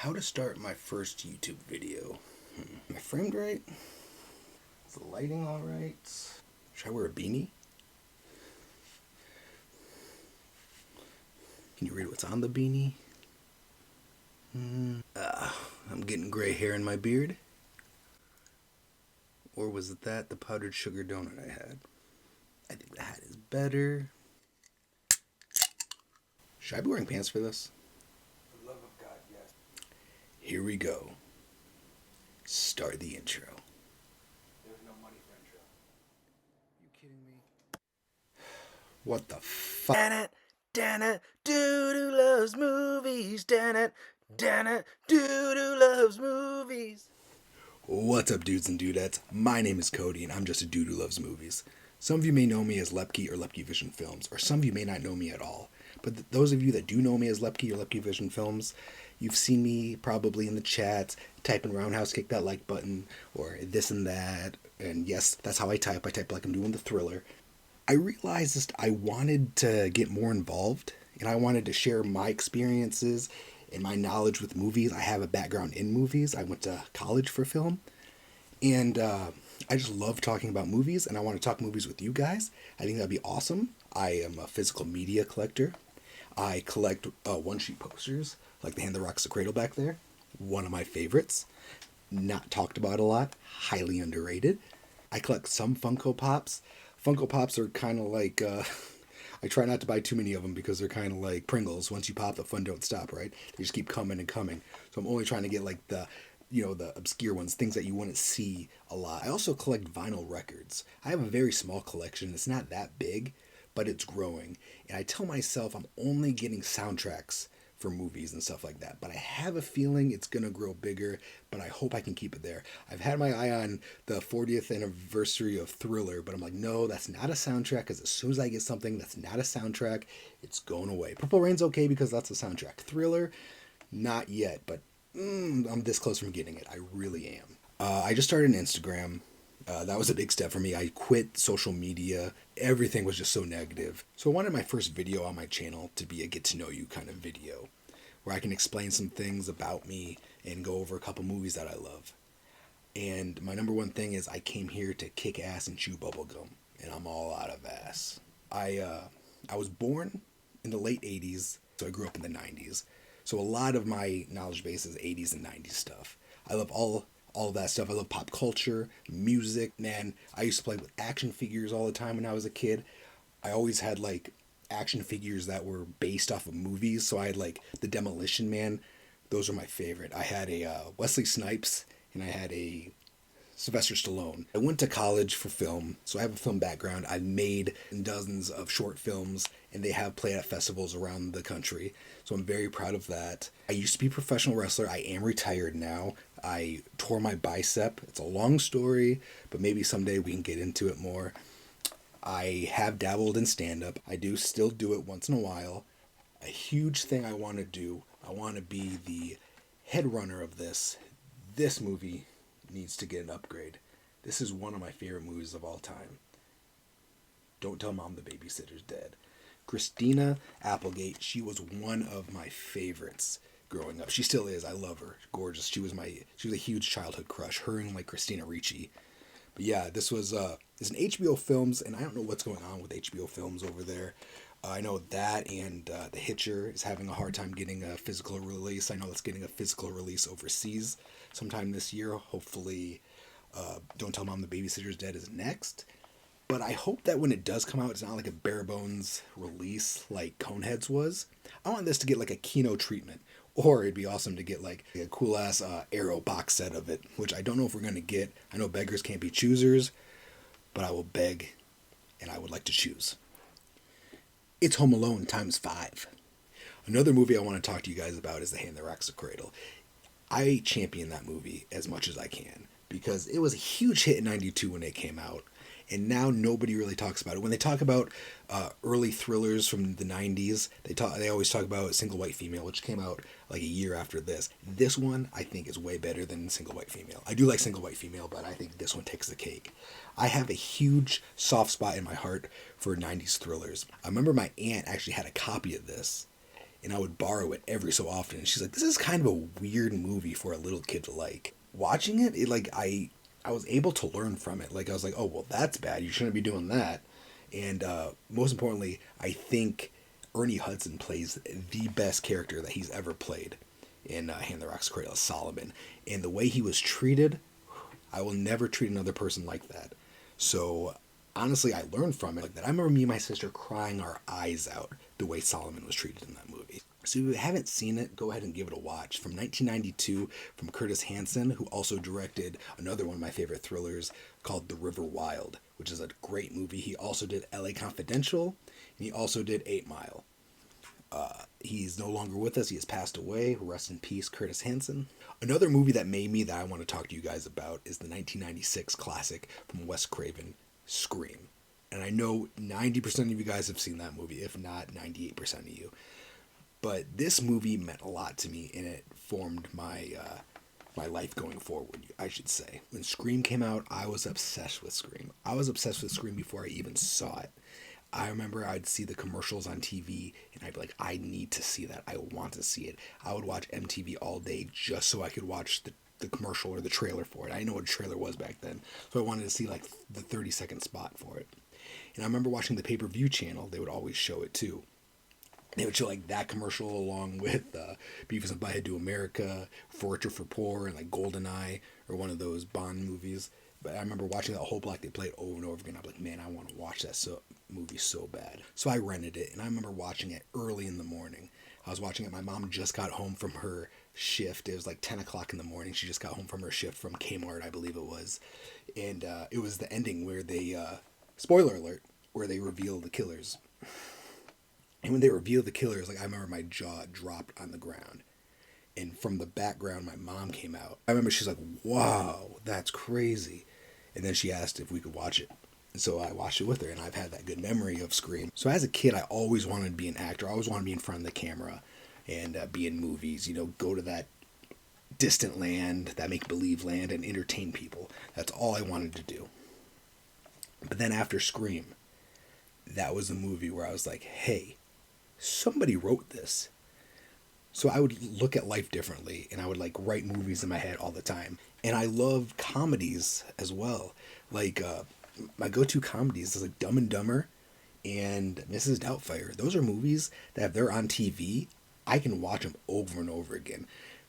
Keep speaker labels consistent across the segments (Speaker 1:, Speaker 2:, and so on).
Speaker 1: How to start my first YouTube video. Am I framed right? Is the lighting alright? Should I wear a beanie? Can you read what's on the beanie? I'm getting gray hair in my beard. Or was it that the powdered sugar donut I had? I think the hat is better. Should I be wearing pants for this?
Speaker 2: For the love of God, yes.
Speaker 1: Here we go. Start the intro.
Speaker 2: There's no money for intro.
Speaker 1: You kidding me? What the fuck?
Speaker 3: Dana, Doodoo loves movies. Dana, Doodoo loves movies.
Speaker 1: What's up, dudes and dudettes? My name is Cody, and I'm just a dude who loves movies. Some of you may know me as Lepke or Lepke Vision Films, or some of you may not know me at all. But those of you that do know me as Lepke or Lepke Vision Films, you've seen me probably in the chats, typing Roundhouse, kick that like button, or this and that. And yes, that's how I type. I type like I'm doing the Thriller. I realized I wanted to get more involved, and I wanted to share my experiences and my knowledge with movies. I have a background in movies. I went to college for film, and I just love talking about movies, and I want to talk movies with you guys. I think that'd be awesome. I am a physical media collector. I collect one-sheet posters, like the Hand That Rocks the Cradle back there. One of my favorites. Not talked about a lot. Highly underrated. I collect some Funko Pops. Funko Pops are kind of like, I try not to buy too many of them because they're kind of like Pringles. Once you pop, the fun don't stop, right? They just keep coming and coming. So I'm only trying to get like the obscure ones, things that you wouldn't see a lot. I also collect vinyl records. I have a very small collection. It's not that big, but it's growing. And I tell myself I'm only getting soundtracks for movies and stuff like that. But I have a feeling it's going to grow bigger, but I hope I can keep it there. I've had my eye on the 40th anniversary of Thriller, but I'm like, no, that's not a soundtrack, because as soon as I get something that's not a soundtrack, it's going away. Purple Rain's okay because that's a soundtrack. Thriller, not yet, but I'm this close from getting it. I really am. I just started an Instagram. That was a big step for me. I quit social media. Everything was just so negative. So I wanted my first video on my channel to be a get to know you kind of video, where I can explain some things about me and go over a couple movies that I love. And my number one thing is I came here to kick ass and chew bubblegum, and I'm all out of ass. I was born in the late 80s, so I grew up in the 90s. So a lot of my knowledge base is 80s and 90s stuff. I love all of that stuff. I love pop culture, music. Man, I used to play with action figures all the time when I was a kid. I always had like action figures that were based off of movies. So I had like the Demolition Man. Those are my favorite. I had a Wesley Snipes, and I had a Sylvester Stallone. I went to college for film, so I have a film background. I've made dozens of short films, and they have played at festivals around the country. So I'm very proud of that. I used to be a professional wrestler. I am retired now. I tore my bicep. It's a long story, but maybe someday we can get into it more. I have dabbled in stand-up. I do still do it once in a while. A huge thing I want to do, I want to be the head runner of this. This movie needs to get an upgrade. This is one of my favorite movies of all time. Don't Tell Mom the Babysitter's Dead. Christina Applegate, she was one of my favorites growing up. She still is. I love her. Gorgeous. She was a huge childhood crush. Her and like Christina Ricci. But yeah, this was it's an HBO Films, and I don't know what's going on with HBO Films over there. I know that, and The Hitcher is having a hard time getting a physical release. I know it's getting a physical release overseas sometime this year. Hopefully, Don't Tell Mom the Babysitter's Dead is next. But I hope that when it does come out, it's not like a bare bones release like Coneheads was. I want this to get like a Kino treatment. Or it'd be awesome to get like a cool ass Arrow box set of it, which I don't know if we're going to get. I know beggars can't be choosers, but I will beg, and I would like to choose. It's Home Alone ×5. Another movie I want to talk to you guys about is The Hand That Rocks the Cradle. I champion that movie as much as I can because it was a huge hit in '92 when it came out. And now nobody really talks about it. When they talk about early thrillers from the 90s, they always talk about Single White Female, which came out like a year after this. This one, I think, is way better than Single White Female. I do like Single White Female, but I think this one takes the cake. I have a huge soft spot in my heart for 90s thrillers. I remember my aunt actually had a copy of this, and I would borrow it every so often. And she's like, "This is kind of a weird movie for a little kid to like." Watching it, I was able to learn from it. Like I was like, "Oh, well, that's bad. You shouldn't be doing that." And most importantly, I think Ernie Hudson plays the best character that he's ever played in Hand the Rock's Cradle, Solomon. And the way he was treated, I will never treat another person like that. So honestly, I learned from it like that. I remember me and my sister crying our eyes out the way Solomon was treated in that movie. So if you haven't seen it, go ahead and give it a watch. From 1992, from Curtis Hanson, who also directed another one of my favorite thrillers called The River Wild, which is a great movie. He also did LA Confidential, and he also did 8 Mile. He's no longer with us. He has passed away. Rest in peace, Curtis Hanson. Another movie that made me that I want to talk to you guys about is the 1996 classic from Wes Craven, Scream. And I know 90% of you guys have seen that movie, if not 98% of you. But this movie meant a lot to me, and it formed my life going forward, I should say. When Scream came out, I was obsessed with Scream. I was obsessed with Scream before I even saw it. I remember I'd see the commercials on TV, and I'd be like, I need to see that. I want to see it. I would watch MTV all day just so I could watch the commercial or the trailer for it. I didn't know what a trailer was back then, so I wanted to see like the 30-second spot for it. And I remember watching the pay-per-view channel. They would always show it too. They would show like that commercial along with Beavis and Butthead Do America, Fortune for Poor, and like GoldenEye, or one of those Bond movies. But I remember watching that whole block. They played over and over again. I'm like, man, I want to watch that movie so bad. So I rented it, and I remember watching it early in the morning. I was watching it. My mom just got home from her shift. It was like 10 o'clock in the morning. She just got home from her shift from Kmart, I believe it was. And it was the ending where they, spoiler alert, where they reveal the killers. And when they revealed the killers, like I remember my jaw dropped on the ground. And from the background, my mom came out. I remember she's like, wow, that's crazy. And then she asked if we could watch it. And so I watched it with her, and I've had that good memory of Scream. So as a kid, I always wanted to be an actor. I always wanted to be in front of the camera and be in movies, go to that distant land, that make-believe land, and entertain people. That's all I wanted to do. But then after Scream, that was a movie where I was like, hey, somebody wrote this. So I would look at life differently, and I would like write movies in my head all the time. And I love comedies as well. Like my go-to comedies is like Dumb and Dumber and Mrs. Doubtfire. Those are movies that if they're on TV, I can watch them over and over again,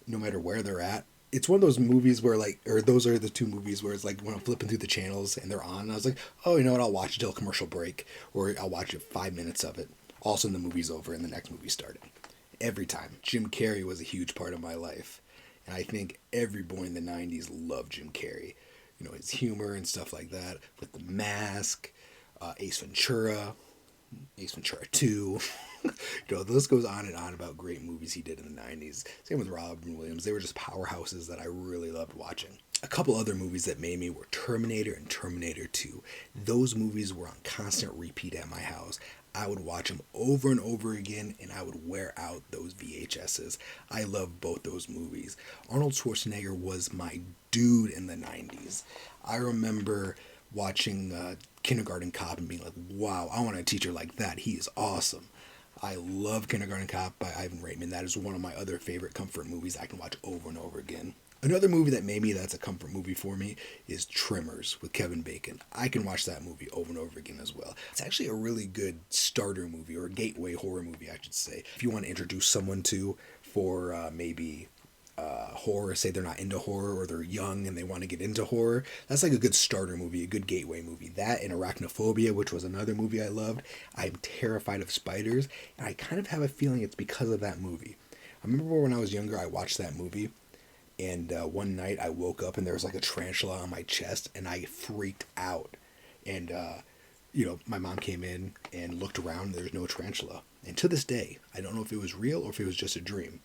Speaker 1: no matter where they're at. It's one of those movies where those are the two movies where it's like when I'm flipping through the channels and they're on, and I was like, oh, you know what, I'll watch until a commercial break, or I'll watch 5 minutes of it. All of a sudden the movie's over and the next movie started. Every time. Jim Carrey was a huge part of my life. And I think every boy in the 90s loved Jim Carrey. His humor and stuff like that. With The Mask, Ace Ventura 2. The list goes on and on about great movies he did in the 90s. Same with Robin Williams. They were just powerhouses that I really loved watching. A couple other movies that made me were Terminator and Terminator 2. Those movies were on constant repeat at my house. I would watch them over and over again, and I would wear out those VHSs. I love both those movies. Arnold Schwarzenegger was my dude in the 90s. I remember watching Kindergarten Cop and being like, wow, I want a teacher like that. He is awesome. I love Kindergarten Cop by Ivan Reitman. That is one of my other favorite comfort movies I can watch over and over again. Another movie that made me that's a comfort movie for me is Tremors with Kevin Bacon. I can watch that movie over and over again as well. It's actually a really good starter movie, or a gateway horror movie, I should say. If you want to introduce someone for maybe horror, say they're not into horror or they're young and they want to get into horror, that's like a good starter movie, a good gateway movie. That and Arachnophobia, which was another movie I loved. I'm terrified of spiders, and I kind of have a feeling it's because of that movie. I remember when I was younger, I watched that movie, and one night I woke up and there was like a tarantula on my chest, and I freaked out. And my mom came in and looked around, and there's no tarantula. And to this day, I don't know if it was real or if it was just a dream,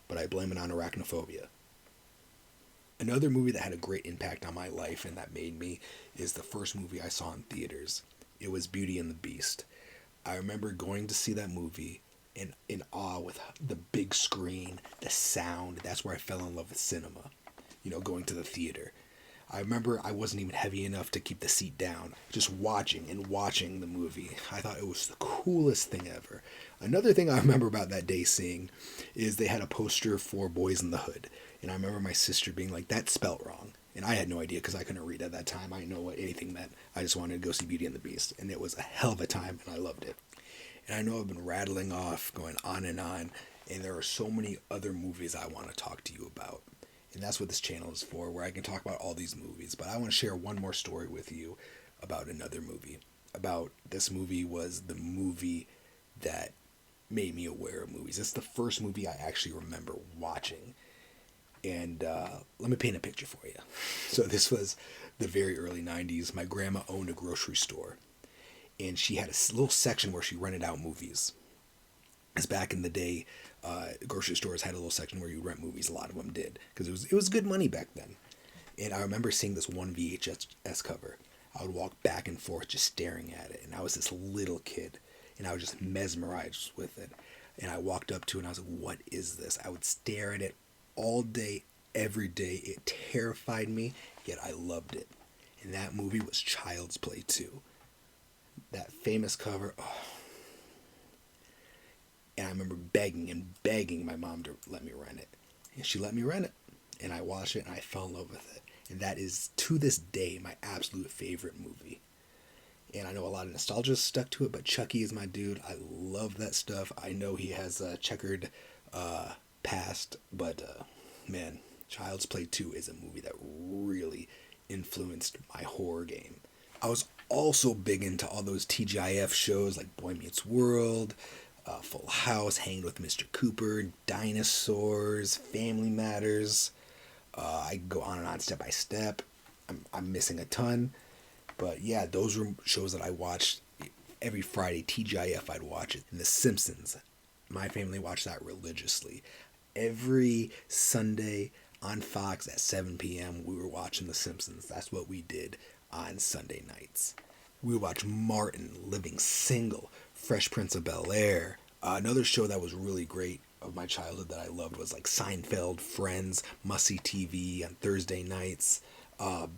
Speaker 1: but I blame it on arachnophobia. Another movie that had a great impact on my life and that made me is the first movie I saw in theaters. It was Beauty and the Beast. I remember going to see that movie in awe with the big screen, the sound. That's where I fell in love with cinema, going to the theater. I remember I wasn't even heavy enough to keep the seat down. Just watching and watching the movie. I thought it was the coolest thing ever. Another thing I remember about that day seeing is they had a poster for Boys in the Hood. And I remember my sister being like, that's spelt wrong. And I had no idea because I couldn't read at that time. I didn't know what anything meant. I just wanted to go see Beauty and the Beast. And it was a hell of a time and I loved it. And I know I've been rattling off, going on. And there are so many other movies I want to talk to you about. And that's what this channel is for, where I can talk about all these movies. But I want to share one more story with you about another movie. About this movie was the movie that made me aware of movies. It's the first movie I actually remember watching. And let me paint a picture for you. So this was the very early 90s. My grandma owned a grocery store. And she had a little section where she rented out movies. As back in the day, grocery stores had a little section where you rent movies. A lot of them did, because it was good money back then. And I remember seeing this one VHS cover. I would walk back and forth just staring at it, and I was this little kid, and I was just mesmerized with it. And I walked up to it, and I was like, "What is this?" I would stare at it all day, every day. It terrified me, yet I loved it. And that movie was Child's Play 2. That famous cover. Oh. And I remember begging my mom to let me rent it. And she let me rent it. And I watched it and I fell in love with it. And that is, to this day, my absolute favorite movie. And I know a lot of nostalgia stuck to it, but Chucky is my dude. I love that stuff. I know he has a checkered past, but man, Child's Play 2 is a movie that really influenced my horror game. I was also big into all those TGIF shows like Boy Meets World, Full House, Hanging with Mr. Cooper, Dinosaurs, Family Matters. I can go on and on step by step. I'm missing a ton. But yeah, those were shows that I watched every Friday. TGIF, I'd watch it. And The Simpsons. My family watched that religiously. Every Sunday on Fox at 7 p.m. we were watching The Simpsons. That's what we did on Sunday nights. We would watch Martin, Living Single, Fresh Prince of Bel-Air. Another show that was really great of my childhood that I loved was like Seinfeld, Friends, Must See TV on Thursday nights.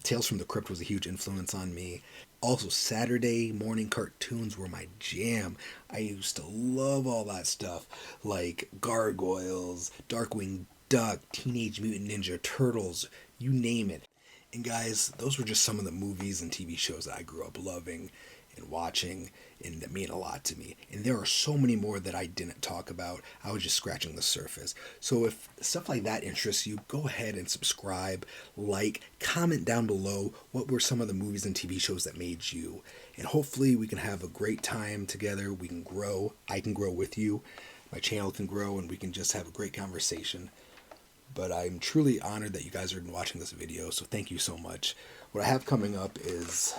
Speaker 1: Tales from the Crypt was a huge influence on me. Also, Saturday morning cartoons were my jam. I used to love all that stuff, like Gargoyles, Darkwing Duck, Teenage Mutant Ninja Turtles, you name it. And guys, those were just some of the movies and TV shows that I grew up loving and watching, and that mean a lot to me. And there are so many more that I didn't talk about. I was just scratching the surface. So if stuff like that interests you, go ahead and subscribe, like, comment down below what were some of the movies and TV shows that made you. And hopefully we can have a great time together. We can grow. I can grow with you. My channel can grow, and we can just have a great conversation. But I'm truly honored that you guys are watching this video, so thank you so much. What I have coming up is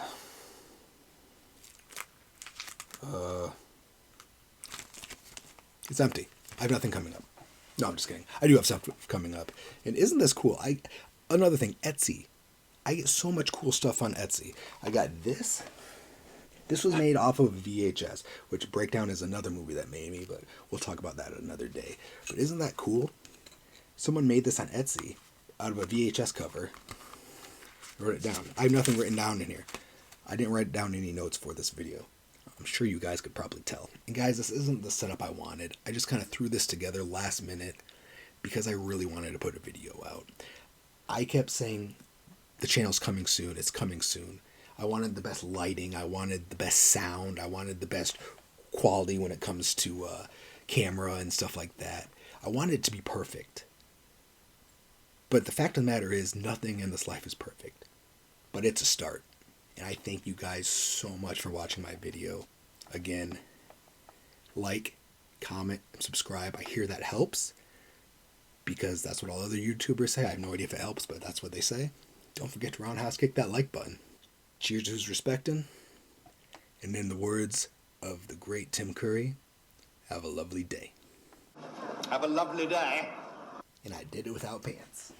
Speaker 1: it's empty. I have nothing coming up. No, I'm just kidding. I do have stuff coming up. And isn't this cool? Another thing, Etsy. I get so much cool stuff on Etsy. I got this. This was made off of VHS, which Breakdown is another movie that made me, but we'll talk about that another day. But isn't that cool? Someone made this on Etsy out of a VHS cover. I wrote it down. I have nothing written down in here. I didn't write down any notes for this video. I'm sure you guys could probably tell. And guys, this isn't the setup I wanted. I just kind of threw this together last minute because I really wanted to put a video out. I kept saying the channel's coming soon. It's coming soon. I wanted the best lighting. I wanted the best sound. I wanted the best quality when it comes to camera and stuff like that. I wanted it to be perfect. But the fact of the matter is, nothing in this life is perfect. But it's a start. And I thank you guys so much for watching my video. Again, like, comment, and subscribe. I hear that helps, because that's what all other YouTubers say. I have no idea if it helps, but that's what they say. Don't forget to Roundhouse kick that like button. Cheers to who's respecting. And in the words of the great Tim Curry, have a lovely day.
Speaker 4: Have a lovely day.
Speaker 1: And I did it without pants.